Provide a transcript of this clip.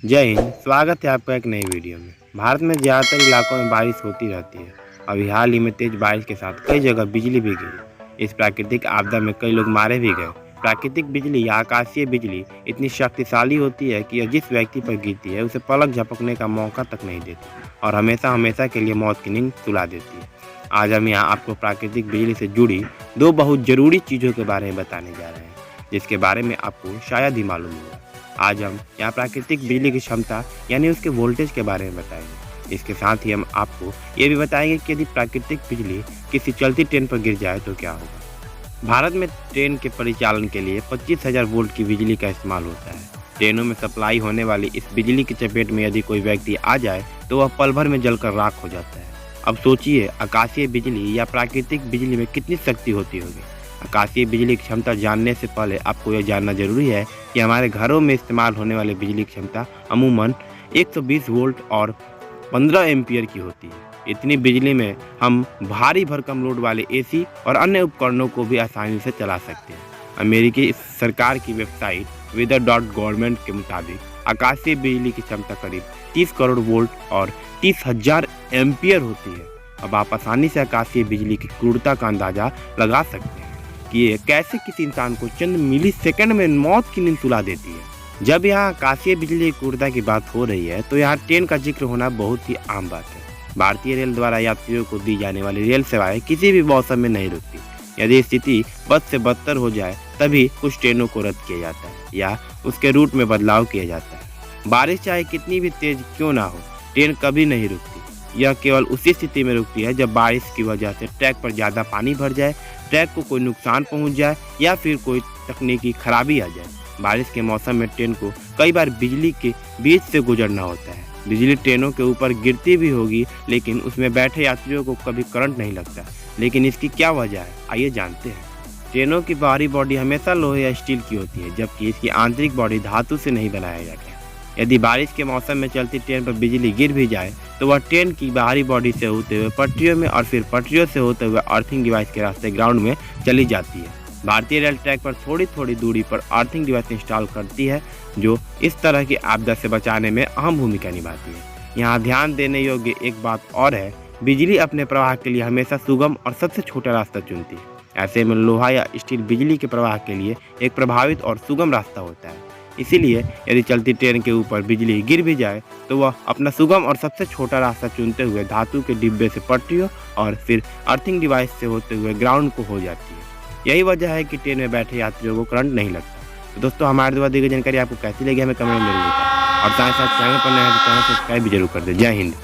जय हिंद। स्वागत है आपका एक नई वीडियो में। भारत में ज़्यादातर इलाकों में बारिश होती रहती है। अभी हाल ही में तेज बारिश के साथ कई जगह बिजली भी गिरी। इस प्राकृतिक आपदा में कई लोग मारे भी गए। प्राकृतिक बिजली या आकाशीय बिजली इतनी शक्तिशाली होती है कि यह जिस व्यक्ति पर गिरती है उसे पलक झपकने का मौका तक नहीं देती और हमेशा हमेशा के लिए मौत की नींद सुला देती है। आज हम यहाँ आपको प्राकृतिक बिजली से जुड़ी दो बहुत ज़रूरी चीज़ों के बारे में बताने जा रहे हैं, जिसके बारे में आपको शायद ही मालूम होगा। आज हम यहाँ प्राकृतिक बिजली की क्षमता यानी उसके वोल्टेज के बारे में बताएंगे। इसके साथ ही हम आपको ये भी बताएंगे कि यदि प्राकृतिक बिजली किसी चलती ट्रेन पर गिर जाए तो क्या होगा। भारत में ट्रेन के परिचालन के लिए 25,000 वोल्ट की बिजली का इस्तेमाल होता है। ट्रेनों में सप्लाई होने वाली इस बिजली की चपेट में यदि कोई व्यक्ति आ जाए तो वह पल भर में जलकर राख हो जाता है। अब सोचिए, आकाशीय बिजली या प्राकृतिक बिजली में कितनी शक्ति होती होगी। आकाशीय बिजली की क्षमता जानने से पहले आपको यह जानना जरूरी है कि हमारे घरों में इस्तेमाल होने वाली बिजली की क्षमता अमूमन 120 वोल्ट और 15 एम्पीयर की होती है। इतनी बिजली में हम भारी भरकम लोड वाले एसी और अन्य उपकरणों को भी आसानी से चला सकते हैं। अमेरिकी सरकार की वेबसाइट weather.government के मुताबिक आकाशीय बिजली की क्षमता करीब 30 करोड़ वोल्ट और 30,000 एम्पीयर होती है। अब आप आसानी से आकाशीय बिजली की क्रूरता का अंदाजा लगा सकते हैं कि ये कैसे किसी इंसान को चंद मिली सेकंड में मौत की नींद सुला देती है। जब यहाँ आकाशीय बिजली की क्रूरता की बात हो रही है तो यहाँ ट्रेन का जिक्र होना बहुत ही आम बात है। भारतीय रेल द्वारा यात्रियों को दी जाने वाली रेल सेवाएं किसी भी मौसम में नहीं रुकती। यदि स्थिति बद से बदतर हो जाए तभी कुछ ट्रेनों को रद्द किया जाता है या उसके रूट में बदलाव किया जाता है। बारिश चाहे कितनी भी तेज क्यों ना हो, ट्रेन कभी नहीं रुकती। यह केवल उसी स्थिति में रुकती है जब बारिश की वजह से ट्रैक पर ज़्यादा पानी भर जाए, ट्रैक को कोई नुकसान पहुंच जाए या फिर कोई तकनीकी खराबी आ जाए। बारिश के मौसम में ट्रेन को कई बार बिजली के बीच से गुजरना होता है। बिजली ट्रेनों के ऊपर गिरती भी होगी लेकिन उसमें बैठे यात्रियों को कभी करंट नहीं लगता। लेकिन इसकी क्या वजह है, आइए जानते हैं। ट्रेनों की बाहरी बॉडी हमेशा लोहे या स्टील की होती है, जबकि इसकी आंतरिक बॉडी धातु से नहीं बनाया जाता। यदि बारिश के मौसम में चलती ट्रेन पर बिजली गिर भी जाए तो वह ट्रेन की बाहरी बॉडी से होते हुए पटरियों में और फिर पटरियों से होते हुए अर्थिंग डिवाइस के रास्ते ग्राउंड में चली जाती है। भारतीय रेल ट्रैक पर थोड़ी थोड़ी दूरी पर अर्थिंग डिवाइस इंस्टॉल करती है जो इस तरह की आपदा से बचाने में अहम भूमिका निभाती है। यहाँ ध्यान देने योग्य एक बात और है, बिजली अपने प्रवाह के लिए हमेशा सुगम और सबसे छोटा रास्ता चुनती है। ऐसे में लोहा या स्टील बिजली के प्रवाह के लिए एक प्रभावित और सुगम रास्ता होता है। इसीलिए यदि चलती ट्रेन के ऊपर बिजली गिर भी जाए तो वह अपना सुगम और सबसे छोटा रास्ता चुनते हुए धातु के डिब्बे से पटरियों और फिर अर्थिंग डिवाइस से होते हुए ग्राउंड को हो जाती है। यही वजह है कि ट्रेन में बैठे यात्रियों को करंट नहीं लगता। तो दोस्तों, हमारे द्वारा दी गई जानकारी आपको कैसी लगी हमें कमेंट में जरूर बताएं और साथ साथ चैनल पर नए हैं तो चैनल सब्सक्राइब भी जरूर कर दें। जय हिंद।